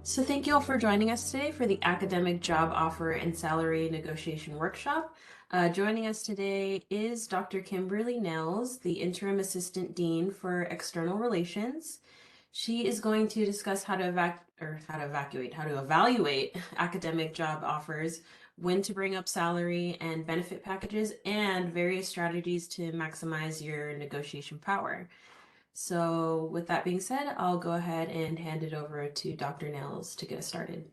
So thank you all for joining us today for the Academic Job Offer and Salary Negotiation Workshop. Joining us today is Dr. Kimberly Nehls, the Interim Assistant Dean for External Relations. She is going to discuss how to evaluate academic job offers, when to bring up salary and benefit packages, and various strategies to maximize your negotiation power. So with that being said, I'll go ahead and hand it over to Dr. Nehls to get us started.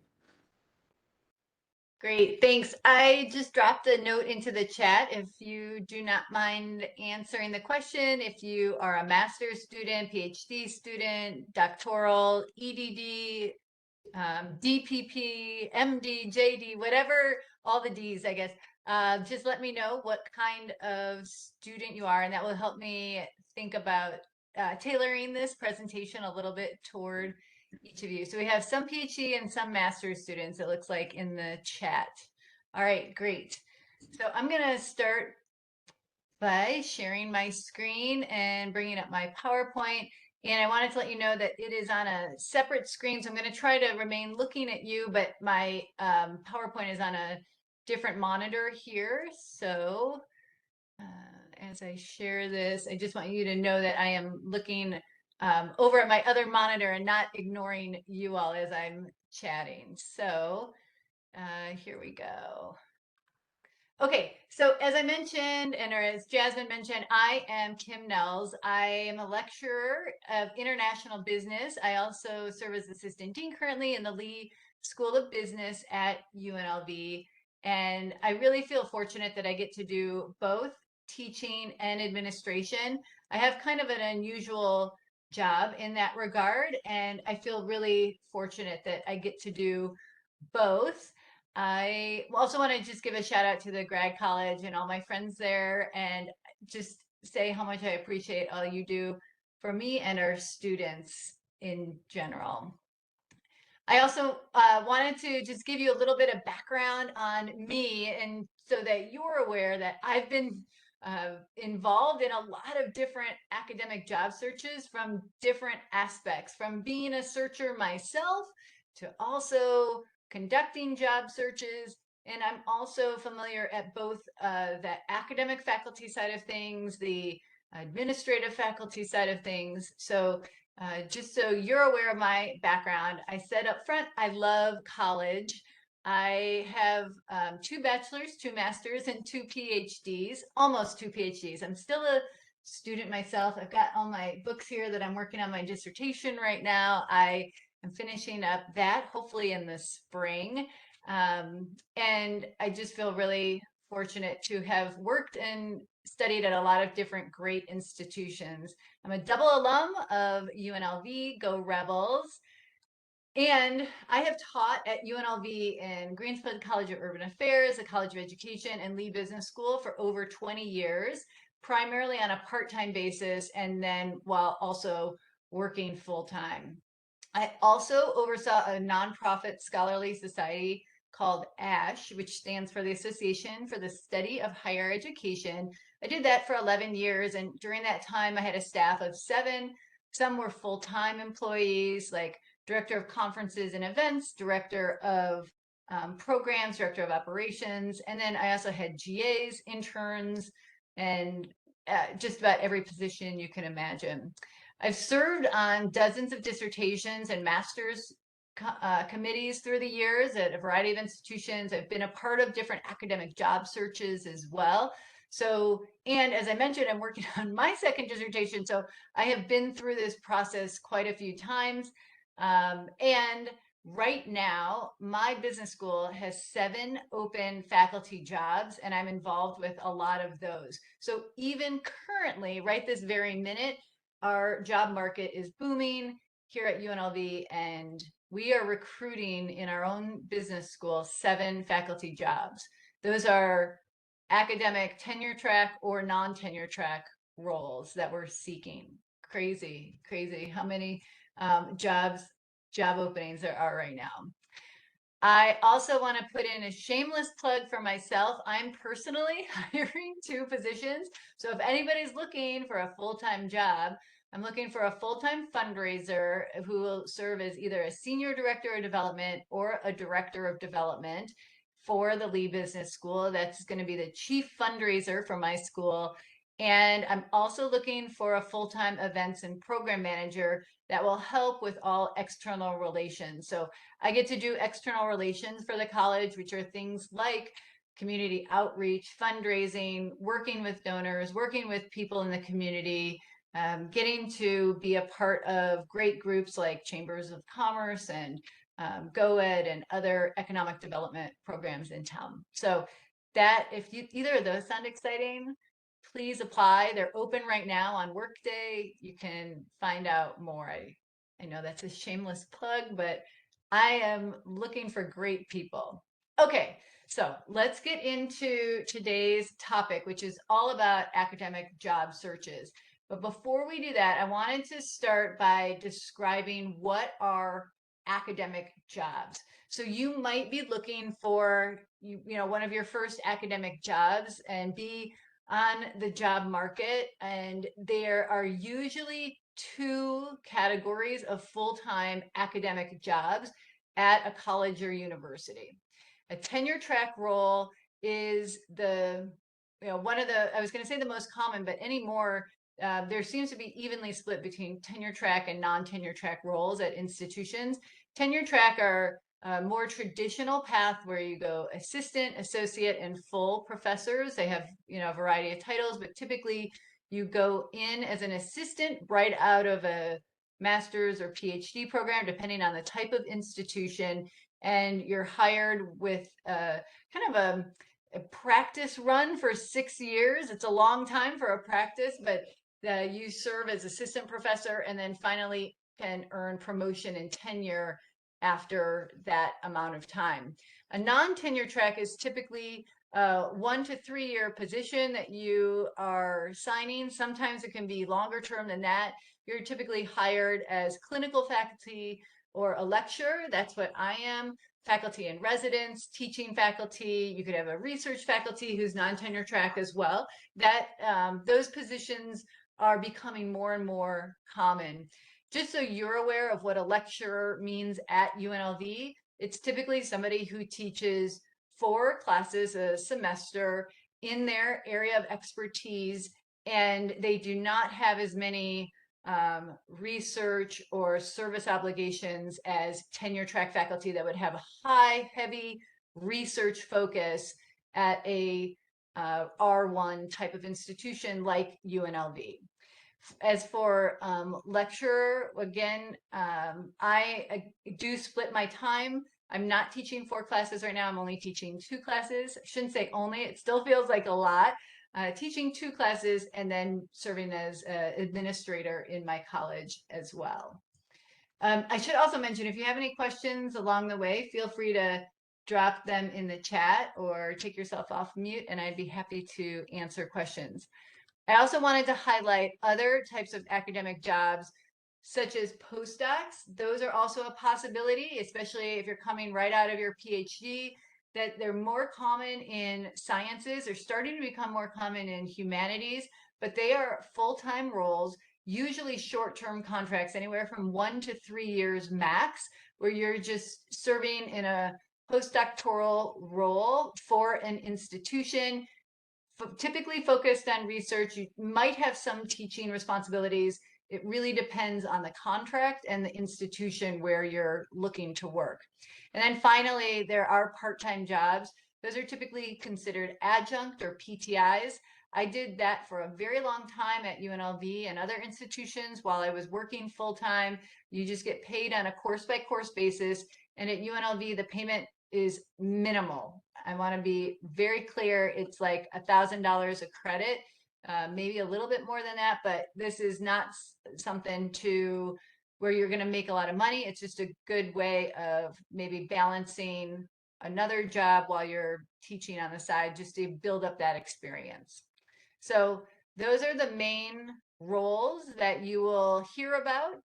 Great, thanks. I just dropped a note into the chat if you do not mind answering the question. If you are a master's student, PhD student, doctoral, EDD, DPP, MD, JD, whatever, all the Ds, I guess. Just let me know what kind of student you are, and that will help me think about tailoring this presentation a little bit toward each of you. So we have some PhD and some master's students, it looks like, in the chat. All right, great. So I'm going to start by sharing my screen and bringing up my PowerPoint. And I wanted to let you know that it is on a separate screen. So I'm going to try to remain looking at you, but my PowerPoint is on a different monitor here. So as I share this, I just want you to know that I am looking over at my other monitor and not ignoring you all as I'm chatting. So here we go. Okay, so as I mentioned, or as Jasmine mentioned, I am Kim Nehls. I am a lecturer of international business. I also serve as assistant dean currently in the Lee School of Business at UNLV. And I really feel fortunate that I get to do both teaching and administration. I have kind of an unusual job in that regard, and I feel really fortunate that I get to do both. I also want to just give a shout out to the Grad College and all my friends there, and just say how much I appreciate all you do for me and our students in general. I also wanted to just give you a little bit of background on me, and so that you're aware that I've been involved in a lot of different academic job searches from different aspects, from being a searcher myself to also conducting job searches. And I'm also familiar at both the academic faculty side of things, the administrative faculty side of things. So just so you're aware of my background, I said up front, I love college. I have 2 bachelor's, 2 master's, and 2 PhDs, almost 2 PhDs. I'm still a student myself. I've got all my books here that I'm working on my dissertation right now. I am finishing up that hopefully in the spring. And I just feel really fortunate to have worked and studied at a lot of different great institutions. I'm a double alum of UNLV, Go Rebels. And I have taught at UNLV in Greensboro College of Urban Affairs, the College of Education, and Lee Business School for over 20 years, primarily on a part-time basis, and then while also working full-time. I also oversaw a nonprofit scholarly society called ASH, which stands for the Association for the Study of Higher Education. I did that for 11 years, and during that time, I had a staff of 7. Some were full-time employees, like director of conferences and events, director of programs, director of operations, and then I also had GAs, interns, and just about every position you can imagine. I've served on dozens of dissertations and master's committees through the years at a variety of institutions. I've been a part of different academic job searches as well. So, and as I mentioned, I'm working on my second dissertation. So I have been through this process quite a few times. And right now, my business school has 7 open faculty jobs, and I'm involved with a lot of those. So even currently, right this very minute, our job market is booming here at UNLV, and we are recruiting in our own business school 7 faculty jobs. Those are academic tenure track or non-tenure track roles that we're seeking. Crazy, crazy how many job openings there are right now. I also want to put in a shameless plug for myself. I'm personally hiring 2 positions. So if anybody's looking for a full-time job, I'm looking for a full-time fundraiser who will serve as either a senior director of development or a director of development for the Lee Business School. That's going to be the chief fundraiser for my school. And I'm also looking for a full-time events and program manager that will help with all external relations. So I get to do external relations for the college, which are things like community outreach, fundraising, working with donors, working with people in the community, getting to be a part of great groups like Chambers of Commerce and GoEd and other economic development programs in town. So that if you, either of those sound exciting, please apply. They're open right now on Workday. You can find out more. I know that's a shameless plug, but I am looking for great people. Okay, so let's get into today's topic, which is all about academic job searches. But before we do that, I wanted to start by describing what are academic jobs. So you might be looking for, one of your first academic jobs and be on the job market. And there are usually two categories of full-time academic jobs at a college or university. A tenure track role is one of the, I was going to say the most common, but anymore, there seems to be evenly split between tenure track and non-tenure track roles at institutions. Tenure track are a more traditional path where you go assistant, associate, and full professors. They have, a variety of titles, but typically you go in as an assistant right out of a master's or PhD program, depending on the type of institution, and you're hired with kind of a practice run for 6 years. It's a long time for a practice, but you serve as assistant professor and then finally can earn promotion and tenure after that amount of time. A non-tenure track is typically a 1 to 3 year position that you are signing. Sometimes it can be longer term than that. You're typically hired as clinical faculty or a lecturer. That's what I am. Faculty in residence, teaching faculty. You could have a research faculty who's non-tenure track as well. That those positions are becoming more and more common. Just so you're aware of what a lecturer means at UNLV, it's typically somebody who teaches 4 classes a semester in their area of expertise, and they do not have as many research or service obligations as tenure track faculty that would have a high, heavy research focus at a R1 type of institution like UNLV. As for lecturer, again, I do split my time. I'm not teaching 4 classes right now. I'm only teaching 2 classes. I shouldn't say only, it still feels like a lot. Teaching 2 classes and then serving as an administrator in my college as well. I should also mention, if you have any questions along the way, feel free to drop them in the chat or take yourself off mute, and I'd be happy to answer questions. I also wanted to highlight other types of academic jobs, such as postdocs. Those are also a possibility, especially if you're coming right out of your PhD, that they're more common in sciences. They're starting to become more common in humanities, but they are full-time roles, usually short-term contracts, anywhere from 1 to 3 years max, where you're just serving in a postdoctoral role for an institution, typically focused on research. You might have some teaching responsibilities. It really depends on the contract and the institution where you're looking to work. And then finally, there are part-time jobs. Those are typically considered adjunct or PTIs. I did that for a very long time at UNLV and other institutions while I was working full-time. You just get paid on a course-by-course basis. And at UNLV, the payment is minimal. I want to be very clear. It's like $1,000 a credit, maybe a little bit more than that, but this is not something to where you're going to make a lot of money. It's just a good way of maybe balancing another job while you're teaching on the side, just to build up that experience. So those are the main roles that you will hear about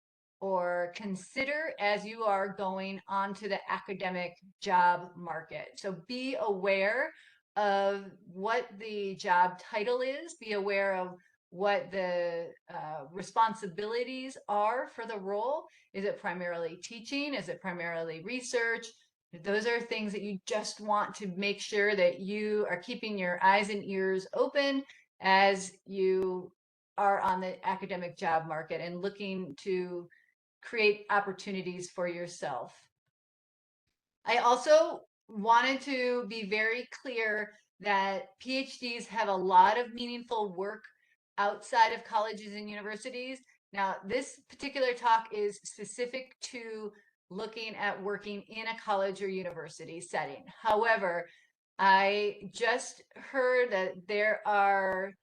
or consider as you are going onto the academic job market. So be aware of what the job title is, be aware of what the responsibilities are for the role. Is it primarily teaching? Is it primarily research? Those are things that you just want to make sure that you are keeping your eyes and ears open as you are on the academic job market and looking to create opportunities for yourself. I also wanted to be very clear that PhDs have a lot of meaningful work outside of colleges and universities. Now, this particular talk is specific to looking at working in a college or university setting. However, I just heard that there are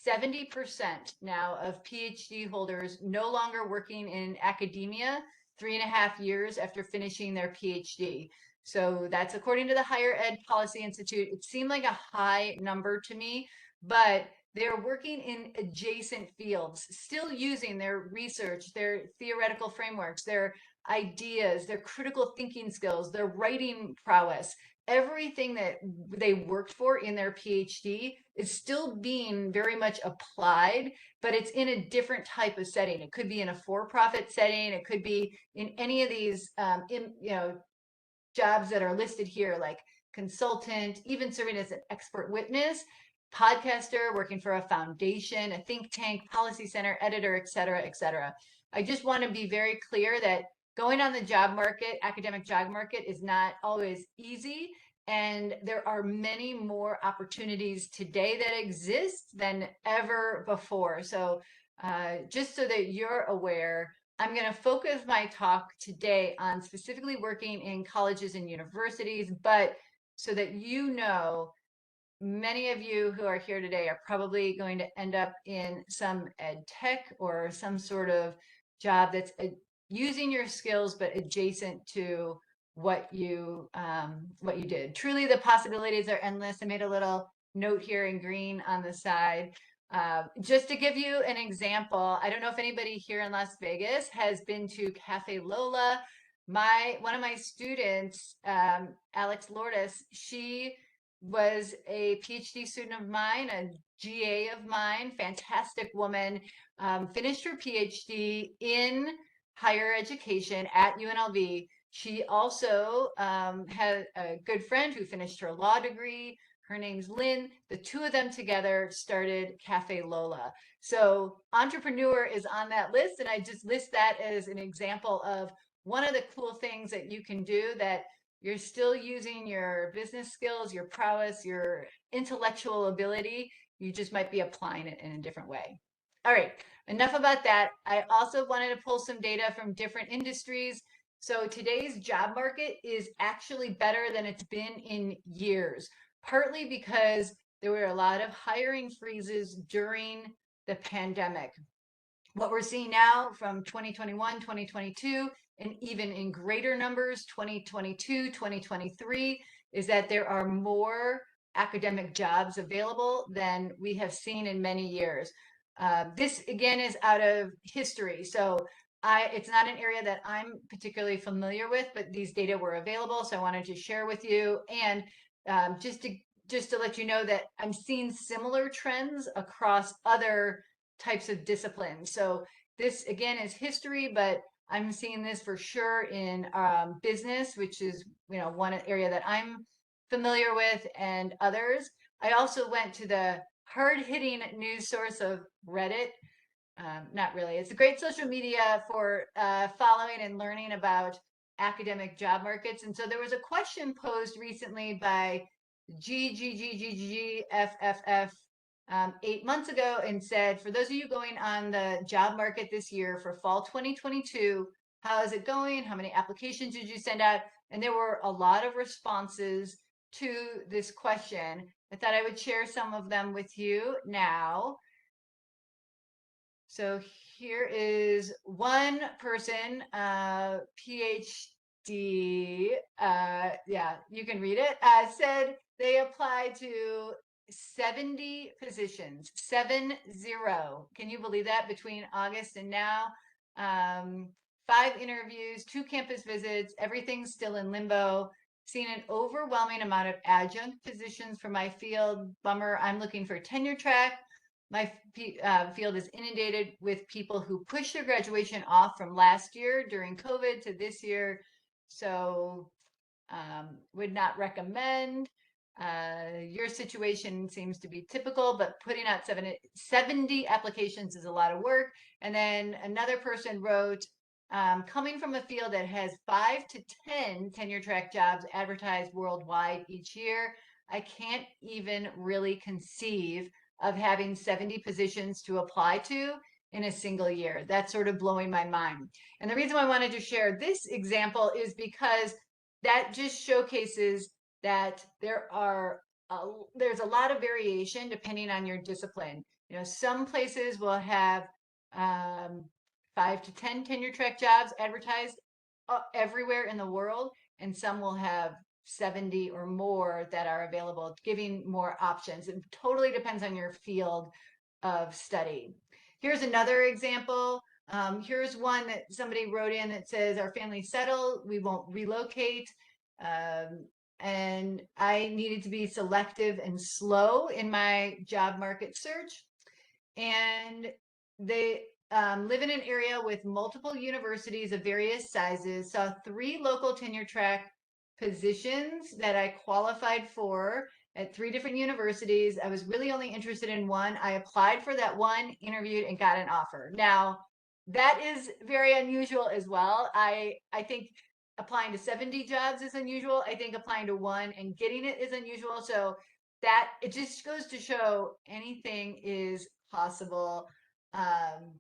70% now of PhD holders no longer working in academia 3.5 years after finishing their PhD. So that's according to the Higher Ed Policy Institute. It seemed like a high number to me, but they're working in adjacent fields, still using their research, their theoretical frameworks, their ideas, their critical thinking skills, their writing prowess. Everything that they worked for in their PhD is still being very much applied, but it's in a different type of setting. It could be in a for-profit setting. It could be in any of these, jobs that are listed here, like consultant, even serving as an expert witness, podcaster, working for a foundation, a think tank, policy center, editor, et cetera, et cetera. I just want to be very clear that going on the job market, academic job market, is not always easy. And there are many more opportunities today that exist than ever before. So just so that you're aware, I'm going to focus my talk today on specifically working in colleges and universities, but so that you know, many of you who are here today are probably going to end up in some ed tech or some sort of job that's using your skills but adjacent to what you did. Truly, the possibilities are endless. I made a little note here in green on the side. Just to give you an example, I don't know if anybody here in Las Vegas has been to Cafe Lola. One of my students, Alex Lourdes, she was a PhD student of mine, a GA of mine, fantastic woman, finished her PhD in higher education at UNLV. She also had a good friend who finished her law degree. Her name's Lynn. The two of them together started Cafe Lola. So entrepreneur is on that list. And I just list that as an example of one of the cool things that you can do, that you're still using your business skills, your prowess, your intellectual ability. You just might be applying it in a different way. All right, enough about that. I also wanted to pull some data from different industries. So today's job market is actually better than it's been in years, partly because there were a lot of hiring freezes during the pandemic. What we're seeing now from 2021, 2022, and even in greater numbers, 2022, 2023, is that there are more academic jobs available than we have seen in many years. This again is out of history. So it's not an area that I'm particularly familiar with, but these data were available. So I wanted to share with you. And just to let you know that I'm seeing similar trends across other types of disciplines. So this again is history, but I'm seeing this for sure in business, which is one area that I'm familiar with, and others. I also went to the hard-hitting news source of Reddit. Not really. It's a great social media for following and learning about academic job markets. And so there was a question posed recently by GGGGGFFF 8 months ago and said, for those of you going on the job market this year for fall 2022, how is it going? How many applications did you send out? And there were a lot of responses to this question. I thought I would share some of them with you now. So here is one person, PhD, yeah, you can read it, said they applied to 70 positions, 70. Can you believe that, between August and now? 5 interviews, 2 campus visits, everything's still in limbo. Seen an overwhelming amount of adjunct positions for my field. Bummer, I'm looking for tenure track. My field is inundated with people who push their graduation off from last year during COVID to this year. So would not recommend. Your situation seems to be typical, but putting out 70 applications is a lot of work. And then another person wrote, coming from a field that has 5 to 10 tenure track jobs advertised worldwide each year, I can't even really conceive of having 70 positions to apply to in a single year. That's sort of blowing my mind. And the reason why I wanted to share this example is because that just showcases that there's a lot of variation depending on your discipline. You know, some places will have um, 5 to 10 tenure track jobs advertised everywhere in the world, and some will have 70 or more that are available, giving more options. It totally depends on your field of study. Here's another example. Here's one that somebody wrote in that says, our family settled, we won't relocate. And I needed to be selective and slow in my job market search. And they live in an area with multiple universities of various sizes, saw 3 local tenure track positions that I qualified for at 3 different universities. I was really only interested in one. I applied for that one, interviewed, and got an offer. Now, that is very unusual as well. I think applying to 70 jobs is unusual. I think applying to one and getting it is unusual. So that it just goes to show anything is possible. Um,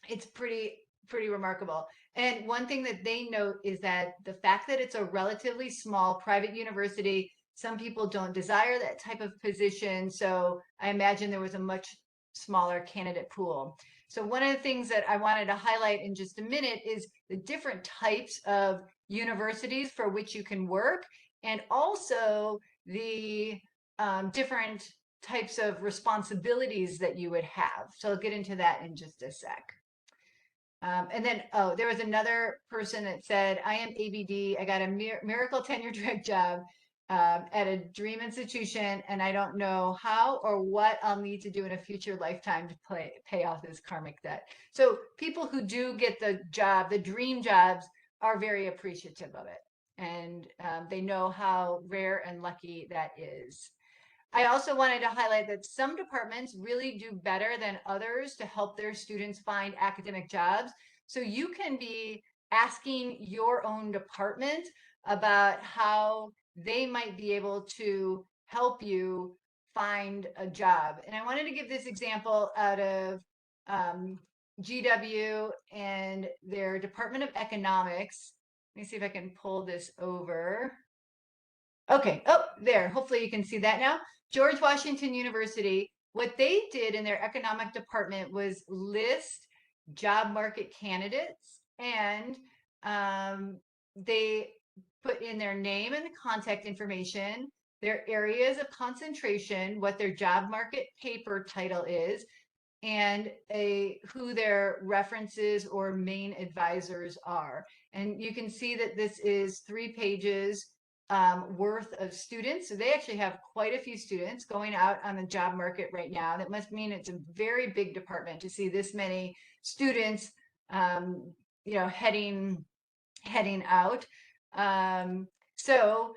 it's pretty remarkable. And one thing that they note is that the fact that it's a relatively small private university, some people don't desire that type of position. So I imagine there was a much smaller candidate pool. So one of the things that I wanted to highlight in just a minute is the different types of universities for which you can work, and also the different types of responsibilities that you would have. So I'll get into that in just a sec. And then, oh, there was another person that said, I am ABD. I got a miracle tenure track job at a dream institution, and I don't know how or what I'll need to do in a future lifetime to pay off this karmic debt. So people who do get the job, the dream jobs, are very appreciative of it. And they know how rare and lucky that is. I also wanted to highlight that some departments really do better than others to help their students find academic jobs. So you can be asking your own department about how they might be able to help you find a job. And I wanted to give this example out of GW and their Department of Economics. Let me see if I can pull this over. Okay, oh, there. Hopefully you can see that now. George Washington University, what they did in their economic department was list job market candidates, and they put in their name and the contact information, their areas of concentration, what their job market paper title is, and who their references or main advisors are. And you can see that this is 3 pages worth of students. So they actually have quite a few students going out on the job market right now. That must mean it's a very big department to see this many students, heading out. So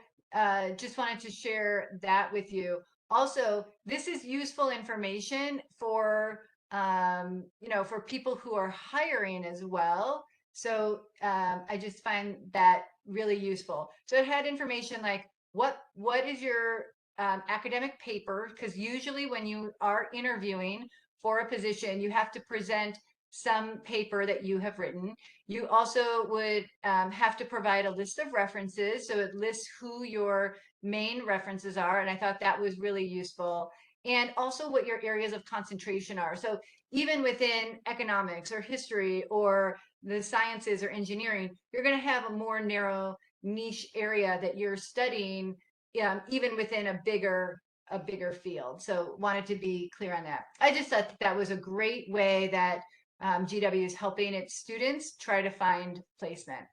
just wanted to share that with you. Also, this is useful information for for people who are hiring as well. So I just find that really useful. So it had information like what is your academic paper? Because usually when you are interviewing for a position, you have to present some paper that you have written. You also would have to provide a list of references. So it lists who your main references are. And I thought that was really useful. And also what your areas of concentration are. So even within economics or history or the sciences or engineering, you're going to have a more narrow niche area that you're studying, even within a bigger field. So wanted to be clear on that. I just thought that was a great way that GW is helping its students try to find placement.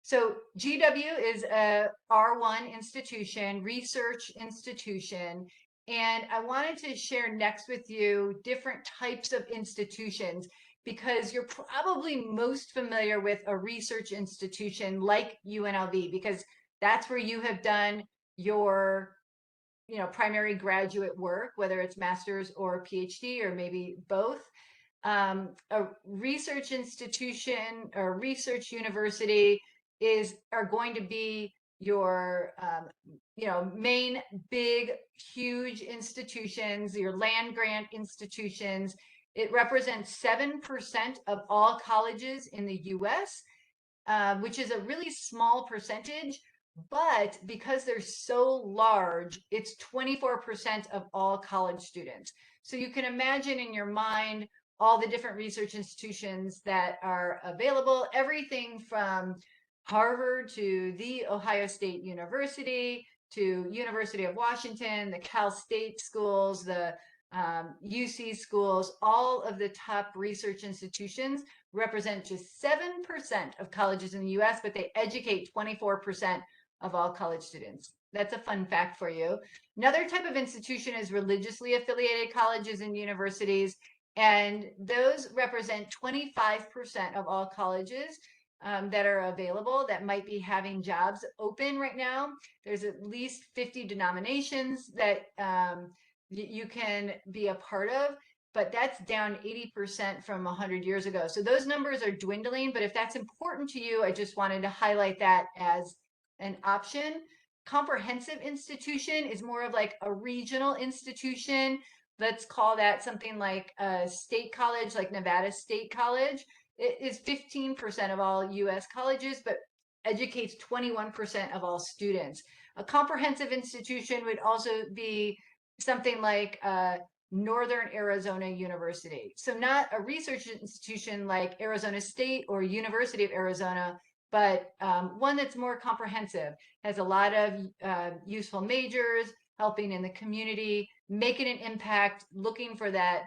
So GW is a R1 institution, research institution, And I wanted to share next with you different types of institutions because you're probably most familiar with a research institution like UNLV because that's where you have done your primary graduate work, whether it's master's or PhD or maybe both. A research institution or research university are going to be your main big huge institutions, your land grant institutions. It represents 7% of all colleges in the US, which is a really small percentage. But because they're so large, it's 24% of all college students. So you can imagine in your mind all the different research institutions that are available, everything from Harvard to the Ohio State University to University of Washington, the Cal State schools, the UC schools, all of the top research institutions represent just 7% of colleges in the US, but they educate 24% of all college students. That's a fun fact for you. Another type of institution is religiously affiliated colleges and universities, and those represent 25% of all colleges that are available that might be having jobs open right now. There's at least 50 denominations that you can be a part of, but that's down 80% from 100 years ago. So those numbers are dwindling, but if that's important to you, I just wanted to highlight that as an option. Comprehensive institution is more of like a regional institution. Let's call that something like a state college, like Nevada State College. It is 15% of all US colleges, but educates 21% of all students. A comprehensive institution would also be something like Northern Arizona University. So not a research institution like Arizona State or University of Arizona, but one that's more comprehensive, has a lot of useful majors, helping in the community, making an impact, looking for that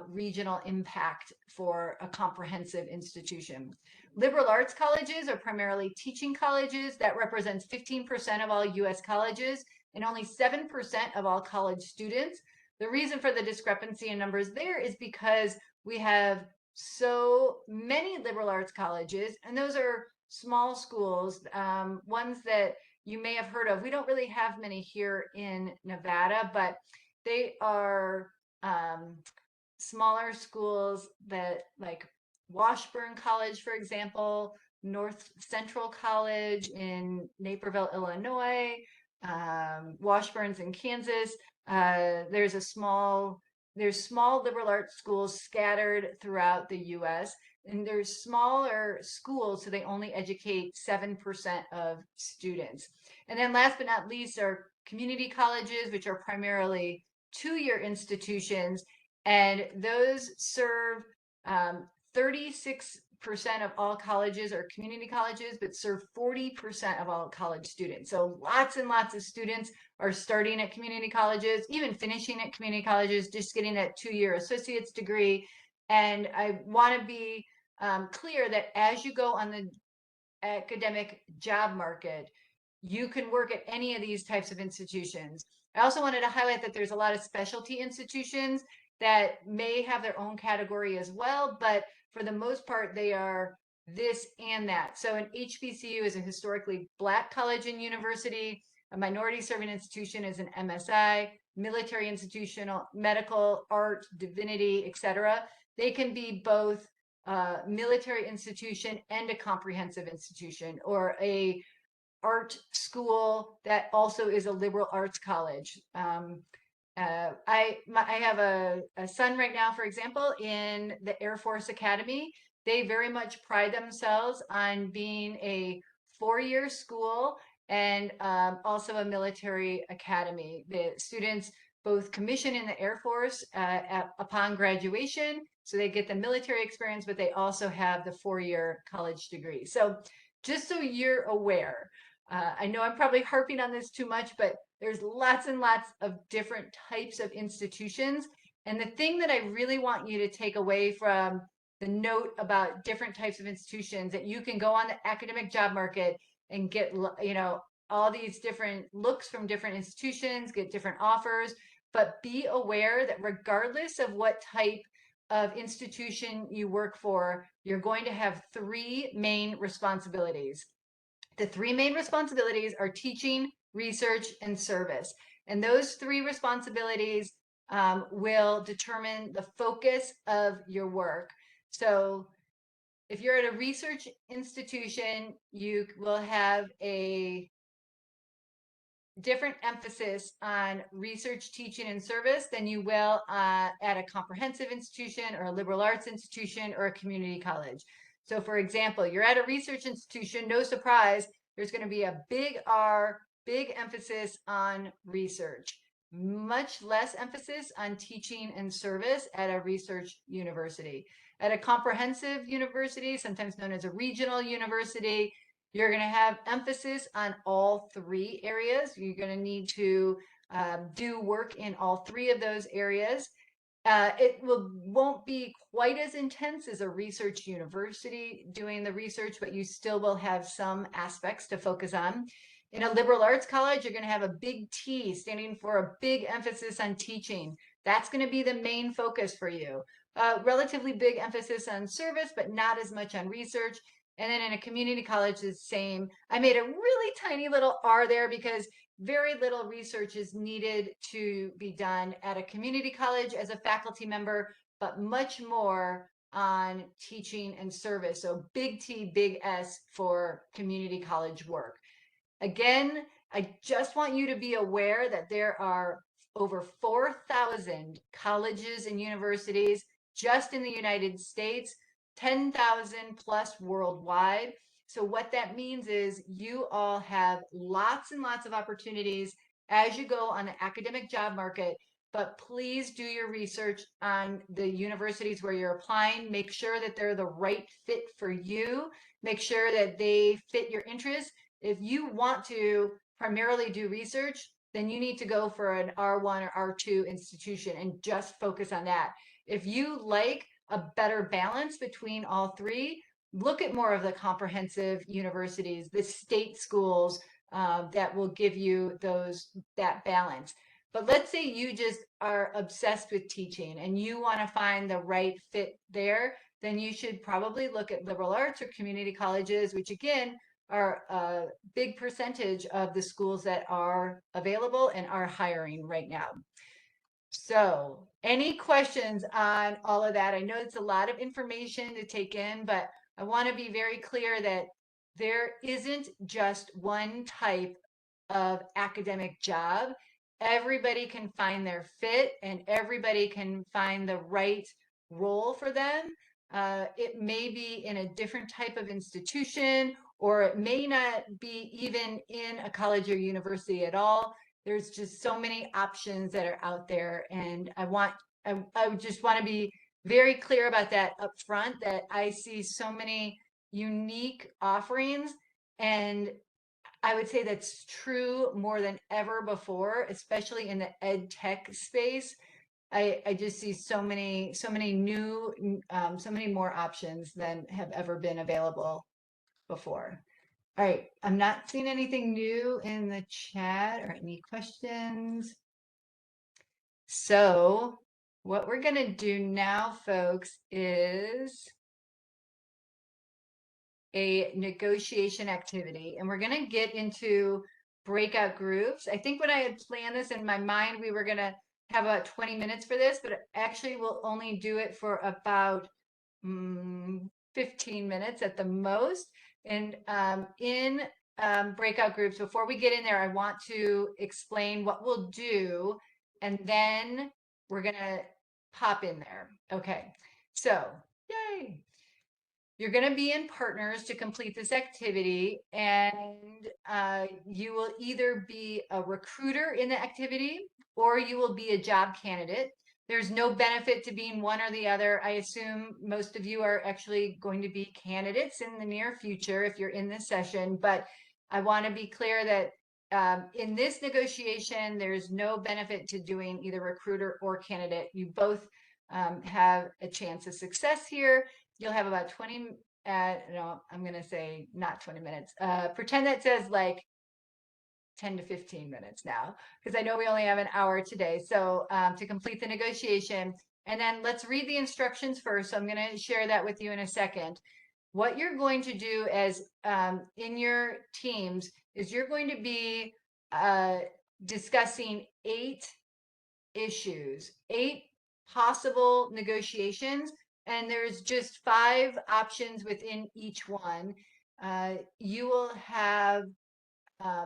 regional impact for a comprehensive institution. Liberal arts colleges are primarily teaching colleges. That represents 15% of all US colleges and only 7% of all college students. The reason for the discrepancy in numbers there is because we have so many liberal arts colleges, and those are small schools, ones that you may have heard of. We don't really have many here in Nevada, but they are smaller schools that, like Washburn College, for example, North Central College in Naperville, Illinois, Washburn's in Kansas. There's small liberal arts schools scattered throughout the U.S. and there's smaller schools, so they only educate 7% of students. And then last but not least are community colleges, which are primarily two-year institutions, and those serve 36% of all colleges are community colleges, but serve 40% of all college students. So lots and lots of students are starting at community colleges, even finishing at community colleges, just getting that two-year associate's degree. And I want to be clear that as you go on the academic job market, you can work at any of these types of institutions. I also wanted to highlight that there's a lot of specialty institutions that may have their own category as well, but for the most part, they are this and that. So an HBCU is a historically Black college and university. A minority serving institution is an MSI, military institutional, medical, art, divinity, etc. They can be both a military institution and a comprehensive institution, or a art school that also is a liberal arts college. I have a son right now, for example, in the Air Force Academy. They very much pride themselves on being a four-year school and also a military academy. The students both commission in the Air Force upon graduation, so they get the military experience, but they also have the four-year college degree. So just so you're aware, I know I'm probably harping on this too much, but there's lots and lots of different types of institutions. And the thing that I really want you to take away from the note about different types of institutions, that you can go on the academic job market and get, all these different looks from different institutions, get different offers. but be aware that regardless of what type of institution you work for, you're going to have three main responsibilities. The three main responsibilities are teaching, research, and service. And those three responsibilities will determine the focus of your work. So if you're at a research institution, you will have a different emphasis on research, teaching, and service than you will at a comprehensive institution or a liberal arts institution or a community college. So for example, you're at a research institution, no surprise, there's going to be a big R, big emphasis on research, much less emphasis on teaching and service at a research university. At a comprehensive university, sometimes known as a regional university, you're going to have emphasis on all three areas. You're going to need to do work in all three of those areas. Won't be quite as intense as a research university doing the research, but you still will have some aspects to focus on. In a liberal arts college, you're going to have a big T standing for a big emphasis on teaching. That's going to be the main focus for you. Relatively big emphasis on service, but not as much on research. And then in a community college, the same. I made a really tiny little R there because very little research is needed to be done at a community college as a faculty member, but much more on teaching and service. So big T, big S for community college work. Again, I just want you to be aware that there are over 4,000 colleges and universities just in the United States, 10,000 plus worldwide. So what that means is you all have lots and lots of opportunities as you go on the academic job market, but please do your research on the universities where you're applying. Make sure that they're the right fit for you. Make sure that they fit your interests. If you want to primarily do research, then you need to go for an R1 or R2 institution and just focus on that. If you like a better balance between all three, look at more of the comprehensive universities, the state schools that will give you that balance. But let's say you just are obsessed with teaching and you want to find the right fit there, then you should probably look at liberal arts or community colleges, which again are a big percentage of the schools that are available and are hiring right now. So any questions on all of that? I know it's a lot of information to take in, but I want to be very clear that there isn't just one type of academic job. Everybody can find their fit and everybody can find the right role for them. It may be in a different type of institution, or it may not be even in a college or university at all. There's just so many options that are out there. And I just want to be very clear about that up front, that I see so many unique offerings. And I would say that's true more than ever before, especially in the ed tech space. I just see so many new, so many more options than have ever been available before. All right, I'm not seeing anything new in the chat or any questions. So what we're going to do now, folks, is a negotiation activity, and we're going to get into breakout groups. I think when I had planned this in my mind, we were going to have about 20 minutes for this, but actually we'll only do it for about 15 minutes at the most. And in breakout groups, before we get in there, I want to explain what we'll do, and then we're going to pop in there. Okay, so yay. You're going to be in partners to complete this activity, and you will either be a recruiter in the activity or you will be a job candidate. There's no benefit to being one or the other. I assume most of you are actually going to be candidates in the near future if you're in this session, but I want to be clear that in this negotiation, there's no benefit to doing either recruiter or candidate. You both have a chance of success here. You'll have about 20, no, I'm going to say not 20 minutes. Pretend that says like 10 to 15 minutes now, because I know we only have an hour today. So to complete the negotiation, and then let's read the instructions first. So I'm going to share that with you in a second. What you're going to do as in your teams is you're going to be discussing 8 issues, 8 possible negotiations, and there's just 5 options within each one. You will have,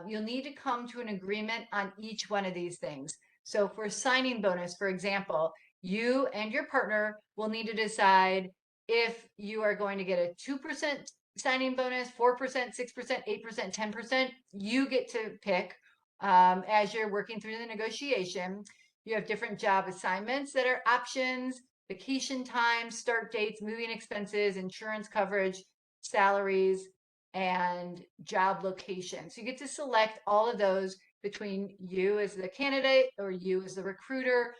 you'll need to come to an agreement on each one of these things. So for signing bonus, for example, you and your partner will need to decide if you are going to get a 2% signing bonus, 4%, 6%, 8%, 10%. You get to pick as you're working through the negotiation. You have different job assignments that are options, vacation time, start dates, moving expenses, insurance coverage, salaries, and job location. So you get to select all of those between you as the candidate or you as the recruiter.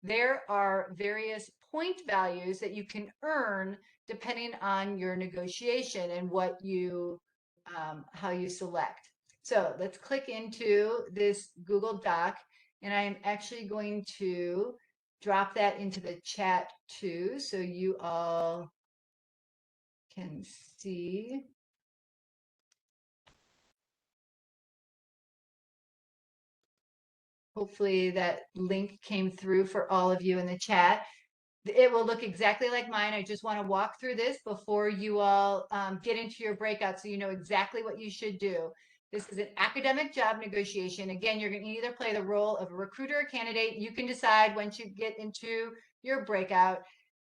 There are various point values that you can earn depending on your negotiation and what you, how you select. So let's click into this Google Doc, and I'm actually going to drop that into the chat too, so you all can see. Hopefully that link came through for all of you in the chat. It will look exactly like mine. I just want to walk through this before you all get into your breakout so you know exactly what you should do. This is an academic job negotiation. Again, you're going to either play the role of a recruiter or candidate. You can decide once you get into your breakout.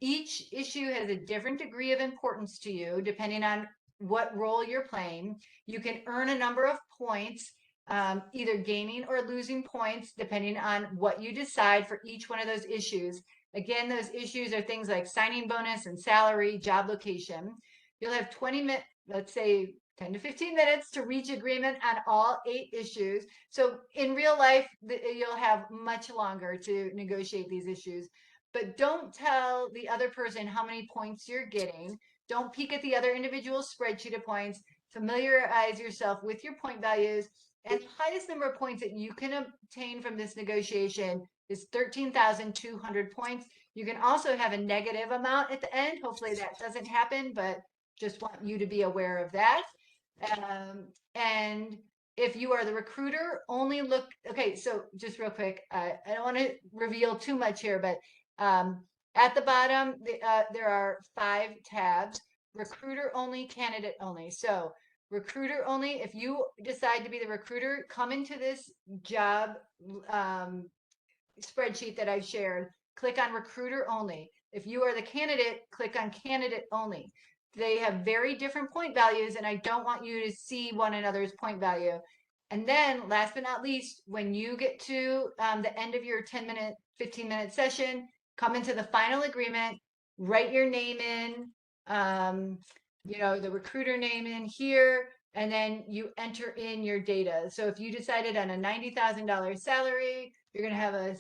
Each issue has a different degree of importance to you, depending on what role you're playing. You can earn a number of points, either gaining or losing points, depending on what you decide for each one of those issues. Again, those issues are things like signing bonus and salary, job location. You'll have 20 minutes, let's say 10 to 15 minutes to reach agreement on all 8 issues. So in real life, you'll have much longer to negotiate these issues. But don't tell the other person how many points you're getting. Don't peek at the other individual spreadsheet of points. Familiarize yourself with your point values. And the highest number of points that you can obtain from this negotiation is 13,200 points. You can also have a negative amount at the end. Hopefully that doesn't happen, but just want you to be aware of that. And if you are the recruiter, only look, okay, so just real quick, I don't want to reveal too much here, but at the bottom, there are 5 tabs: recruiter only, candidate only. So recruiter only, if you decide to be the recruiter, come into this job spreadsheet that I've shared, click on recruiter only. If you are the candidate, click on candidate only. They have very different point values, and I don't want you to see one another's point value. And then last but not least, when you get to the end of your 10-minute, 15-minute session, come into the final agreement, write your name in, the recruiter name in here, and then you enter in your data. So if you decided on a $90,000 salary, you're going to have a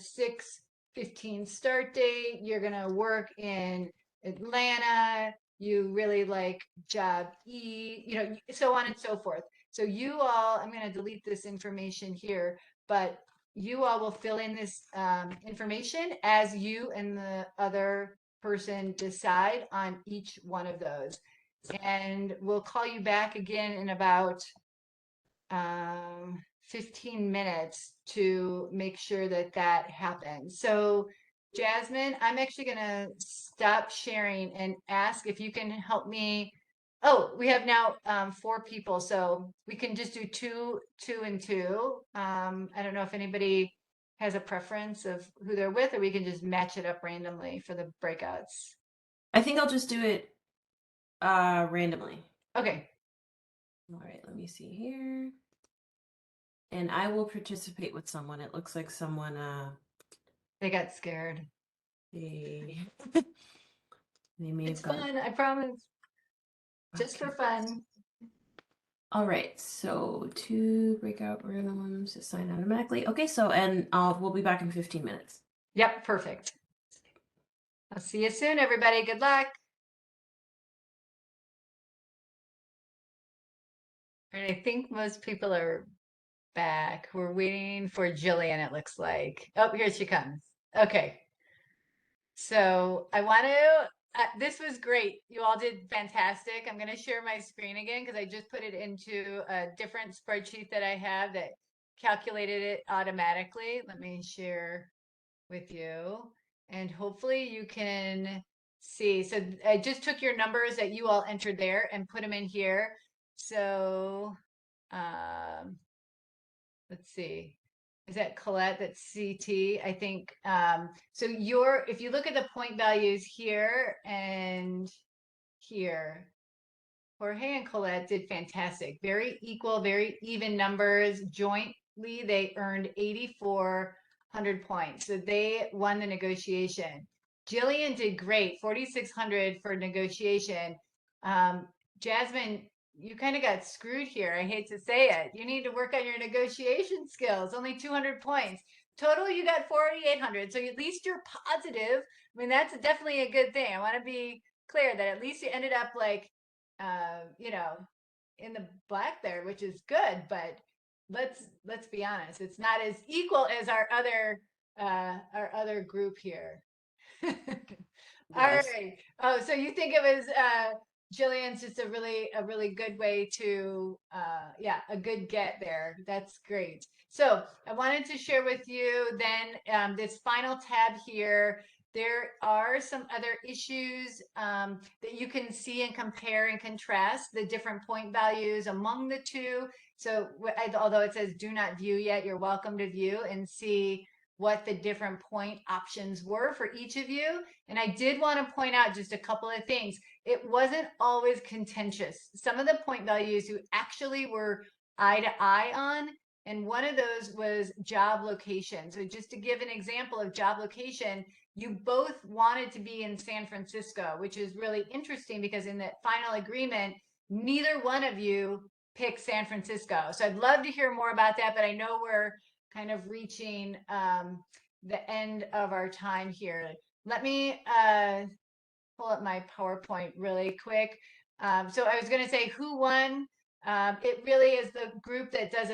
6/15 start date, you're going to work in Atlanta, you really like job E, so on and so forth. So you all, I'm going to delete this information here, but you all will fill in this information as you and the other person decide on each one of those. And we'll call you back again in about 15 minutes to make sure that that happens. So Jasmine, I'm actually going to stop sharing and ask if you can help me. Oh, we have now 4 people, so we can just do 2, 2, and 2. I don't know if anybody has a preference of who they're with, or we can just match it up randomly for the breakouts. I think I'll just do it randomly. Okay. All right, let me see here. And I will participate with someone. It looks like someone They got scared. they may It's have got fun, I promise. Just for fun. All right, so 2 breakout rooms assign automatically. Okay, so and we'll be back in 15 minutes. Yep, perfect. I'll see you soon, everybody. Good luck. And I think most people are back. We're waiting for Jillian, it looks like. Oh, here she comes. Okay. So I want to, this was great. You all did fantastic. I'm going to share my screen again because I just put it into a different spreadsheet that I have that calculated it automatically. Let me share with you and hopefully you can see. So I just took your numbers that you all entered there and put them in here. So um, let's see. Is that Colette? That's CT, I think. So if you look at the point values here and here, Jorge and Colette did fantastic. Very equal, very even numbers. Jointly, they earned 8,400 points. So they won the negotiation. Jillian did great, 4,600 for negotiation. Jasmine, you kind of got screwed here. I hate to say it. You need to work on your negotiation skills. Only 200 points. Total, you got 4,800. So at least you're positive. I mean, that's definitely a good thing. I want to be clear that at least you ended up like you know, in the black there, which is good, but let's be honest, it's not as equal as our other group here. All Yes. right. Oh, so you think it was Jillian's just a really good way to yeah, a good get there. That's great. So I wanted to share with you then this final tab here. There are some other issues that you can see and compare and contrast the different point values among the two. So although it says do not view yet, you're welcome to view and see what the different point options were for each of you. And I did want to point out just a couple of things. It wasn't always contentious. Some of the point values you actually were eye to eye on. And one of those was job location. So just to give an example of job location, you both wanted to be in San Francisco, which is really interesting because in that final agreement, neither one of you picked San Francisco. So I'd love to hear more about that, but I know we're kind of reaching the end of our time here. Let me pull up my PowerPoint really quick. So I was going to say who won. It really is the group that does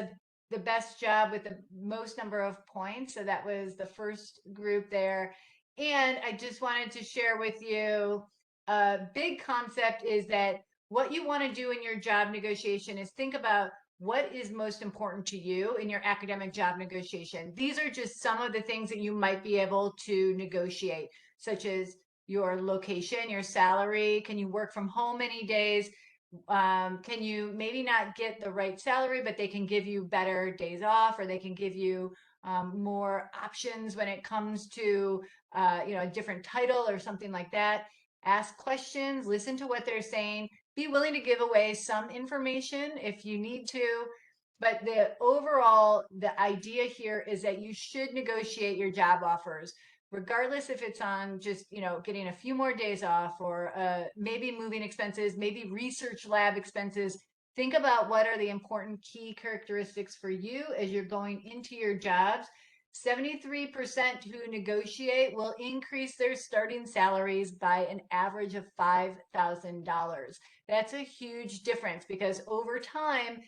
the best job with the most number of points. So that was the first group there. And I just wanted to share with you a big concept is that what you want to do in your job negotiation is think about what is most important to you in your academic job negotiation. These are just some of the things that you might be able to negotiate, such as your location, your salary. Can you work from home any days? Can you maybe not get the right salary, but they can give you better days off, or they can give you more options when it comes to a different title or something like that. Ask questions, listen to what they're saying, be willing to give away some information if you need to. But the idea here is that you should negotiate your job offers, regardless if it's on just, getting a few more days off or maybe moving expenses, maybe research lab expenses. Think about what are the important key characteristics for you as you're going into your jobs. 73% who negotiate will increase their starting salaries by an average of $5,000. That's a huge difference because over time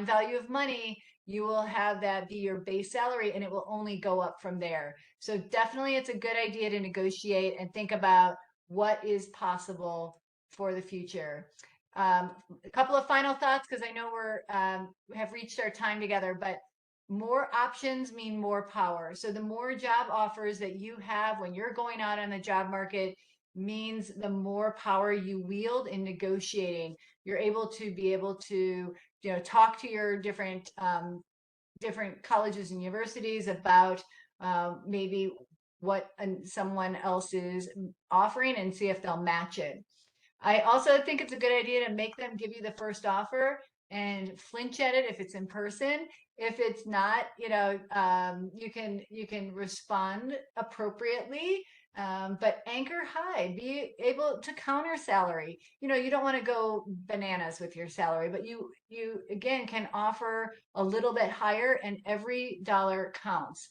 value of money, you will have that be your base salary and it will only go up from there. So definitely it's a good idea to negotiate and think about what is possible for the future. A couple of final thoughts because I know we have reached our time together, but more options mean more power. So the more job offers that you have when you're going out on the job market means the more power you wield in negotiating. You're able to talk to your different colleges and universities about maybe what someone else is offering and see if they'll match it. I also think it's a good idea to make them give you the first offer and flinch at it if it's in person. If it's not, you can respond appropriately, but anchor high. Be able to counter salary. You don't want to go bananas with your salary, but you again can offer a little bit higher, and every dollar counts.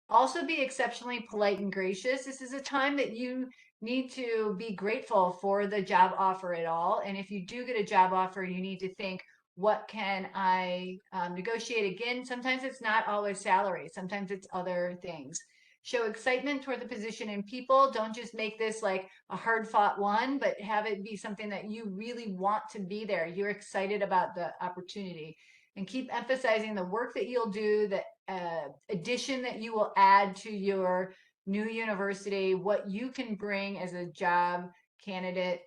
Also be exceptionally polite and gracious. This is a time that you need to be grateful for the job offer at all. And if you do get a job offer, you need to think, What can I negotiate? Again, sometimes it's not always salary, sometimes it's other things. Show excitement toward the position and people. Don't just make this like a hard fought one, but have it be something that you really want to be there. You're excited about the opportunity, and keep emphasizing the work that you'll do, the addition that you will add to your new university, what you can bring as a job candidate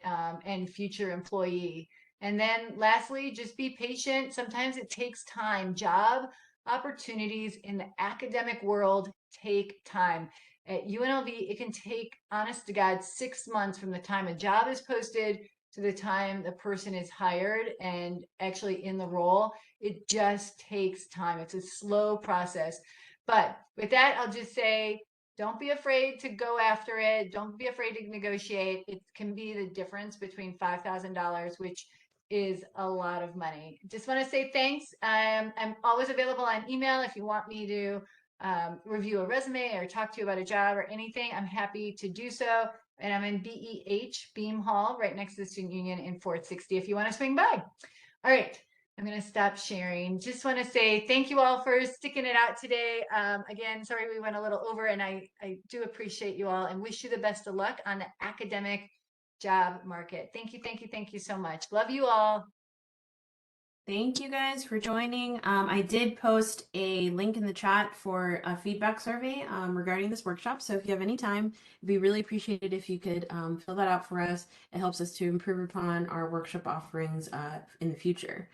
and future employee. And then lastly, just be patient. Sometimes it takes time. Job opportunities in the academic world take time. At UNLV, it can take, honest to God, 6 months from the time a job is posted to the time the person is hired and actually in the role. It just takes time. It's a slow process. But with that, I'll just say, don't be afraid to go after it. Don't be afraid to negotiate. It can be the difference between $5,000, which is a lot of money. Just want to say thanks. I'm always available on email if you want me to review a resume or talk to you about a job or anything. I'm happy to do so. And I'm in BEH, Beam Hall, right next to the Student Union in 460 if you want to swing by. All right. I'm going to stop sharing. Just want to say thank you all for sticking it out today. Again, sorry we went a little over, and I do appreciate you all and wish you the best of luck on the academic job market. Thank you, thank you, thank you so much. Love you all. Thank you guys for joining. I did post a link in the chat for a feedback survey regarding this workshop. So if you have any time, it'd be really appreciated if you could fill that out for us. It helps us to improve upon our workshop offerings in the future.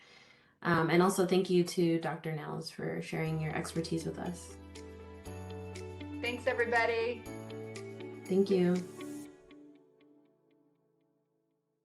And also thank you to Dr. Nehls for sharing your expertise with us. Thanks, everybody. Thank you.